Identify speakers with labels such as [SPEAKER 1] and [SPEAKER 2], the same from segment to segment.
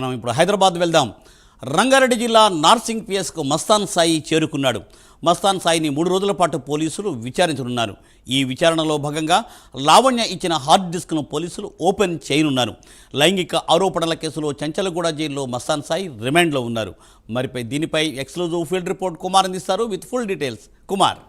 [SPEAKER 1] మనం ఇప్పుడు హైదరాబాద్ వెళ్దాం. రంగారెడ్డి జిల్లా నార్సింగ్ పిఎస్కు మస్తాన్ సాయి చేరుకున్నాడు. మస్తాన్ సాయిని 3 రోజుల పాటు పోలీసులు విచారించనున్నారు. ఈ విచారణలో భాగంగా లావణ్య ఇచ్చిన హార్డ్ డిస్క్ను పోలీసులు ఓపెన్ చేయనున్నారు. లైంగిక ఆరోపణల కేసులో చంచలగూడ జైల్లో మస్తాన్ సాయి రిమాండ్లో ఉన్నారు. దీనిపై ఎక్స్క్లూజివ్ ఫీల్డ్ రిపోర్ట్ కుమార్ అందిస్తారు with full details. Kumar.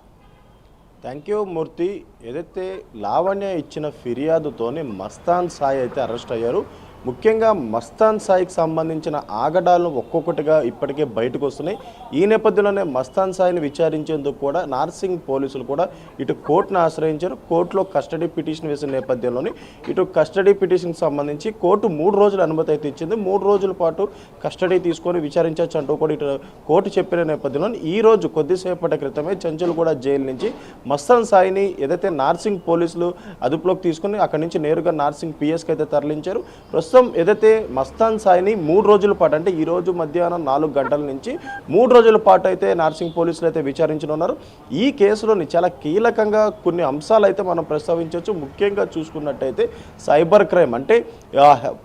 [SPEAKER 2] Thank you Murthy. ఏదైతే లావణ్య ఇచ్చిన ఫిర్యాదుతోనే మస్తాన్ సాయి అయితే అరెస్ట్ అయ్యారు. ముఖ్యంగా మస్తాన్ సాయికి సంబంధించిన ఆగడాలను ఒక్కొక్కటిగా ఇప్పటికే బయటకు వస్తున్నాయి. ఈ నేపథ్యంలోనే మస్తాన్ సాయిని విచారించేందుకు కూడా నార్సింగ్ పోలీసులు కూడా ఇటు కోర్టును ఆశ్రయించారు. కోర్టులో కస్టడీ పిటిషన్ వేసిన నేపథ్యంలోనే ఇటు కస్టడీ పిటిషన్కి సంబంధించి కోర్టు 3 రోజుల అనుమతి అయితే ఇచ్చింది. 3 రోజుల పాటు కస్టడీ తీసుకొని విచారించవచ్చు అంటూ కూడా ఇటు కోర్టు చెప్పిన నేపథ్యంలో ఈ రోజు కొద్దిసేపటి క్రితమే చంచల్గూడ జైలు నుంచి మస్తాన్ సాయిని ఏదైతే నార్సింగ్ పోలీసులు అదుపులోకి తీసుకుని అక్కడి నుంచి నేరుగా నార్సింగ్ పిఎస్కి అయితే తరలించారు. ప్రస్తుతం ఏదైతే మస్తాన్ సాయిని 3 రోజుల పాటు అంటే ఈ రోజు మధ్యాహ్నం 4 గంటల నుంచి 3 రోజుల పాటు అయితే నార్సింగ్ పోలీసులు అయితే విచారించనున్నారు. ఈ కేసులోని చాలా కీలకంగా కొన్ని అంశాలు అయితే మనం ప్రస్తావించవచ్చు. ముఖ్యంగా చూసుకున్నట్టయితే సైబర్ క్రైమ్ అంటే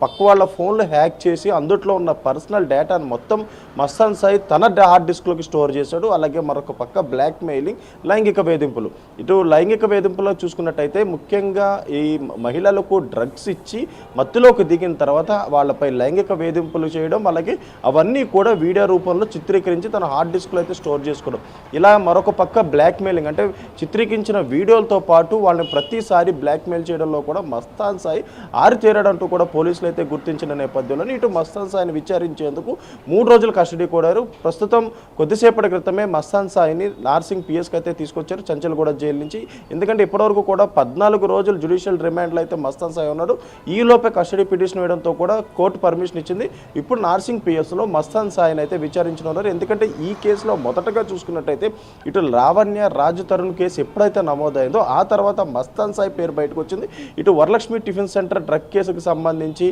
[SPEAKER 2] పక్క వాళ్ళ ఫోన్లు హ్యాక్ చేసి అందుట్లో ఉన్న పర్సనల్ డేటాను మొత్తం మస్తాన్ సాయి తన హార్డ్ డిస్క్లోకి స్టోర్ చేశాడు. అలాగే మరొక పక్క బ్లాక్ మెయిలింగ్, లైంగిక వేధింపులు. ఇటు లైంగిక వేధింపులో చూసుకున్నట్టయితే ముఖ్యంగా ఈ మహిళలకు డ్రగ్స్ ఇచ్చి మత్తులోకి దిగిన తర్వాత వాళ్ళపై లైంగిక వేధింపులు చేయడం, అలాగే అవన్నీ కూడా వీడియో రూపంలో చిత్రీకరించి తన హార్డ్ డిస్క్లో అయితే స్టోర్ చేసుకోవడం. ఇలా మరొక పక్క బ్లాక్ మెయిలింగ్ అంటే చిత్రీకరించిన వీడియోలతో పాటు వాళ్ళని ప్రతిసారి బ్లాక్ మెయిల్ చేయడంలో కూడా మస్తాన్ సాయి ఆరితేరాడంటూ కూడా పోలీసులు అయితే గుర్తించిన నేపథ్యంలో ఇటు మస్తాన్ సాయిని విచారించేందుకు 3 రోజులు కస్టడీ కోరారు. ప్రస్తుతం కొద్దిసేపటి క్రితమే మస్తాన్ సాయిని నార్సింగ్ పిఎస్కి అయితే తీసుకొచ్చారు చంచల్గూడ జైలు నుంచి. ఎందుకంటే ఇప్పటివరకు కూడా 14 రోజులు జ్యుడిషియల్ రిమాండ్లో అయితే మస్తాన్ సాయి ఉన్నాడు. ఈ లోపే కస్టడీ పిటిషన్ వేయడంతో కూడా కోర్టు పర్మిషన్ ఇచ్చింది. ఇప్పుడు నార్సింగ్ పిఎస్లో మస్తాన్ సాయిని అయితే విచారించనున్నారు. ఎందుకంటే ఈ కేసులో మొదటగా చూసుకున్నట్టయితే ఇటు లావణ్య రాజు తరుణ్ కేసు ఎప్పుడైతే నమోదైందో ఆ తర్వాత మస్తాన్ సాయి పేరు బయటకు వచ్చింది. ఇటు వరలక్ష్మి టిఫిన్ సెంటర్ డ్రగ్ కేసుకు సంబంధించి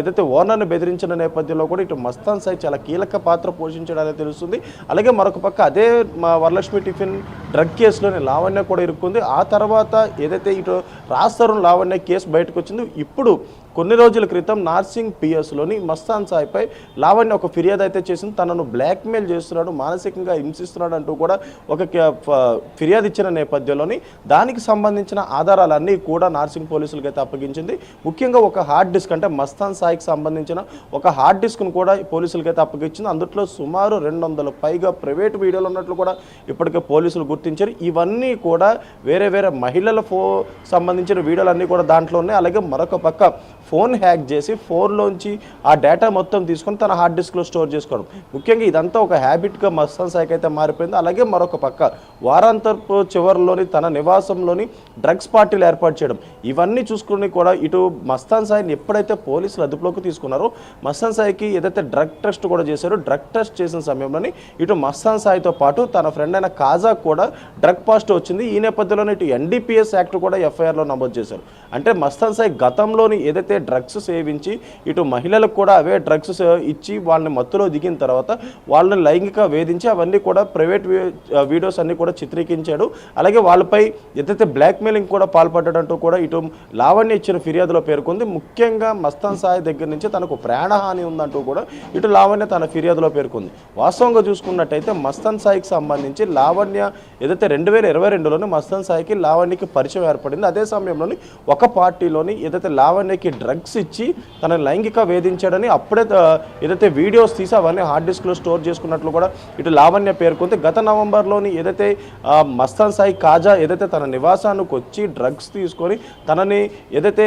[SPEAKER 2] ఏదైతే ఓనర్ను బెదిరించిన నేపథ్యంలో కూడా ఇటు మస్తాన్ సాయి చాలా కీలక పాత్ర పోషించడానికి తెలుస్తుంది. అలాగే మరొక పక్క అదే వరలక్ష్మి టిఫిన్ డ్రగ్ కేసులోనే లావణ్య కూడా ఇరుక్కుంది. ఆ తర్వాత ఏదైతే ఇటు రాజ్ తరుణ్ లావణ్య కేసు బయటకు వచ్చిందో ఇప్పుడు కొన్ని రోజుల క్రితం నార్సింగ్ పిఎస్లోని మస్తాన్ సాయిపై లావణ్య ఒక ఫిర్యాదు అయితే చేసింది. తనను బ్లాక్మెయిల్ చేస్తున్నాడు, మానసికంగా హింసిస్తున్నాడు అంటూ కూడా ఒక ఫిర్యాదు ఇచ్చిన నేపథ్యంలోని దానికి సంబంధించిన ఆధారాలన్నీ కూడా నార్సింగ్ పోలీసులకు అయితే అప్పగించింది. ముఖ్యంగా ఒక హార్డ్ డిస్క్ అంటే మస్తాన్ సాయికి సంబంధించిన ఒక హార్డ్ డిస్క్ను కూడా పోలీసులకు అయితే అప్పగించింది. అందులో సుమారు 200 పైగా ప్రైవేట్ వీడియోలు ఉన్నట్లు కూడా ఇప్పటికే పోలీసులు గుర్తించారు. ఇవన్నీ కూడా వేరే వేరే మహిళల సంబంధించిన వీడియోలన్నీ కూడా దాంట్లో ఉన్నాయి. అలాగే మరొక పక్క ఫోన్ హ్యాక్ చేసి ఫోన్లోంచి ఆ డేటా మొత్తం తీసుకొని తన హార్డ్ డిస్క్లో స్టోర్ చేసుకోవడం. ముఖ్యంగా ఇదంతా ఒక హ్యాబిట్గా మస్తాన్ సాయికి అయితే మారిపోయింది. అలాగే మరొక పక్క వారాంతపు చివరిలోని తన నివాసంలోని డ్రగ్స్ పార్టీలు ఏర్పాటు చేయడం. ఇవన్నీ చూసుకుని కూడా ఇటు మస్తాన్ సాయిని ఎప్పుడైతే పోలీసులు అదుపులోకి తీసుకున్నారో మస్తాన్ సాయికి ఏదైతే డ్రగ్ టెస్ట్ కూడా చేశారో డ్రగ్ టెస్ట్ చేసిన సమయంలోని ఇటు మస్తాన్ సాయితో పాటు తన ఫ్రెండ్ అయిన కాజా కూడా డ్రగ్ పాజిటివ్ వచ్చింది. ఈ నేపథ్యంలోనే ఇటు ఎన్డీపీఎస్ యాక్ట్ కూడా ఎఫ్ఐఆర్లో నమోదు చేశారు. అంటే మస్తాన్ సాయి గతంలోని ఏదైతే డ్రగ్స్ సేవించి ఇటు మహిళలకు కూడా అవే డ్రగ్స్ ఇచ్చి వాళ్ళని మత్తులో దిగిన తర్వాత వాళ్ళని లైంగిక వేధించి అవన్నీ కూడా ప్రైవేట్ వీడియోస్ అన్నీ కూడా చిత్రీకరించాడు. అలాగే వాళ్ళపై ఏదైతే బ్లాక్మెయిలింగ్ కూడా పాల్పడ్డాడంటూ కూడా ఇటు లావణ్య ఇచ్చిన ఫిర్యాదులో పేర్కొంది. ముఖ్యంగా మస్తాన్ సాయి దగ్గర నుంచి తనకు ప్రాణహాని ఉందంటూ కూడా ఇటు లావణ్య తన ఫిర్యాదులో పేర్కొంది. వాస్తవంగా చూసుకున్నట్టయితే మస్తాన్ సాయికి సంబంధించి లావణ్య ఏదైతే 2022లోనే మస్తాన్ సాయికి లావణ్యకి పరిచయం ఏర్పడింది. అదే సమయంలోని ఒక పార్టీలోని ఏదైతే లావణ్యకి డ్రగ్స్ ఇచ్చి తన లైంగిక వేధించాడని అప్పుడే ఏదైతే వీడియోస్ తీసి అవన్నీ హార్డ్ డిస్క్లో స్టోర్ చేసుకున్నట్లు కూడా ఇటు లావణ్య పేర్కొంది. గత నవంబర్లోని ఏదైతే మస్తాన్ సాయి కాజా ఏదైతే తన నివాసానికి వచ్చి డ్రగ్స్ తీసుకొని తనని ఏదైతే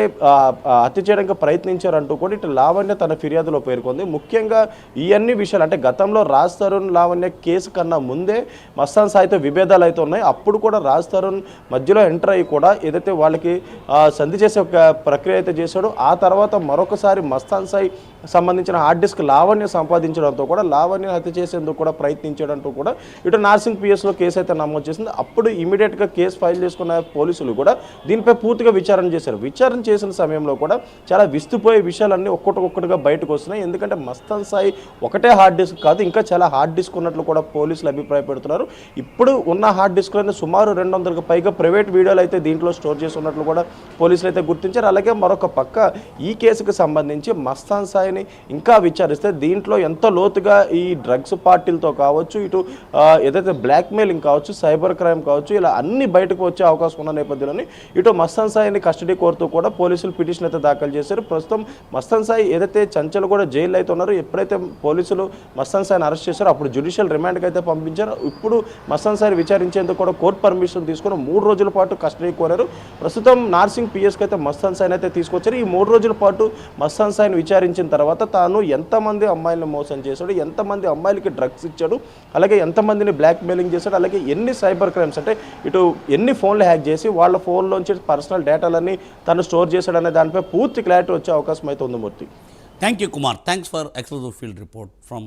[SPEAKER 2] హత్య చేయడానికి ప్రయత్నించారంటూ కూడా ఇటు లావణ్య తన ఫిర్యాదులో పేర్కొంది. ముఖ్యంగా ఈ అన్ని విషయాలు అంటే గతంలో రాజ్ తరుణ్ లావణ్య కేసు కన్నా ముందే మస్తాన్ సాయితో విభేదాలు అయితే ఉన్నాయి. అప్పుడు కూడా రాజ్ తరుణ్ మధ్యలో ఎంటర్ అయ్యి కూడా ఏదైతే వాళ్ళకి సంధి చేసే ఒక ప్రక్రియ అయితే చేశాడు. ఆ తర్వాత మరొకసారి మస్తాన్ సాయి సంబంధించిన హార్డ్ డిస్క్ లావణ్య సంపాదించడంతో కూడా లావణ్య హత్య చేసేందుకు కూడా ప్రయత్నించడంతో కూడా ఇటు నార్సింగ్ పిఎస్లో కేసు అయితే నమోదు చేసింది. అప్పుడు ఇమీడియట్గా కేసు ఫైల్ చేసుకున్న పోలీసులు కూడా దీనిపై పూర్తిగా విచారణ చేశారు. విచారణ చేసిన సమయంలో కూడా చాలా విస్తుపోయే విషయాలన్నీ ఒక్కొక్కటిగా బయటకు వస్తున్నాయి. ఎందుకంటే మస్తాన్ సాయి ఒకటే హార్డ్ డిస్క్ కాదు, ఇంకా చాలా హార్డ్ డిస్క్ ఉన్నట్లు కూడా పోలీసులు అభిప్రాయపడుతున్నారు. ఇప్పుడు ఉన్న హార్డ్ డిస్క్లోనే సుమారు 200కు పైగా ప్రైవేట్ వీడియోలు అయితే దీంట్లో స్టోర్ చేసి ఉన్నట్లు కూడా పోలీసులు అయితే గుర్తించారు. అలాగే మరొక పక్క ఈ కేసుకు సంబంధించి మస్తాన్ సాయి సాయిని ఇంకా విచారిస్తే దీంట్లో ఎంత లోతుగా ఈ డ్రగ్స్ పార్టీలతో కావచ్చు, ఇటు ఏదైతే బ్లాక్మెయిలింగ్ కావచ్చు, సైబర్ క్రైమ్ కావచ్చు, ఇలా అన్ని బయటకు వచ్చే అవకాశం ఉన్న నేపథ్యంలోని ఇటు మస్తాన్ సాయిని కస్టడీ కోరుతూ కూడా పోలీసులు పిటిషన్ అయితే దాఖలు చేశారు. ప్రస్తుతం మస్తాన్ సాయి ఏదైతే చంచల్ కూడా జైల్లో అయితే ఉన్నారో, ఎప్పుడైతే పోలీసులు మస్తాన్ సాయిని అరెస్ట్ చేశారో అప్పుడు జ్యుడిషియల్ రిమాండ్కి అయితే పంపించారు. ఇప్పుడు మస్తాన్ సాయిని విచారించేందుకు కూడా కోర్టు పర్మిషన్ తీసుకుని 3 రోజుల పాటు కస్టడీ కోరారు. ప్రస్తుతం నార్సింగ్ పిఎస్కి అయితే మస్తాన్ సాయిని అయితే తీసుకొచ్చారు. ఈ 3 రోజుల పాటు మస్తాన్ సాయిని విచారించిన తర్వాత తాను ఎంతమంది అమ్మాయిలను మోసం చేశాడు, ఎంతమంది అమ్మాయిలకి డ్రగ్స్ ఇచ్చాడు, అలాగే ఎంతమందిని బ్లాక్మెయిలింగ్ చేశాడు, అలాగే ఎన్ని సైబర్ క్రైమ్స్ అంటే ఇటు ఎన్ని ఫోన్లు హ్యాక్ చేసి వాళ్ళ ఫోన్లోంచి పర్సనల్ డేటాలన్నీ తను స్టోర్ చేశాడనే దానిపై పూర్తి క్లారిటీ వచ్చే అవకాశం అయితే ఉంది Murthy.
[SPEAKER 1] Thank you Kumar. Thanks for exclusive field report from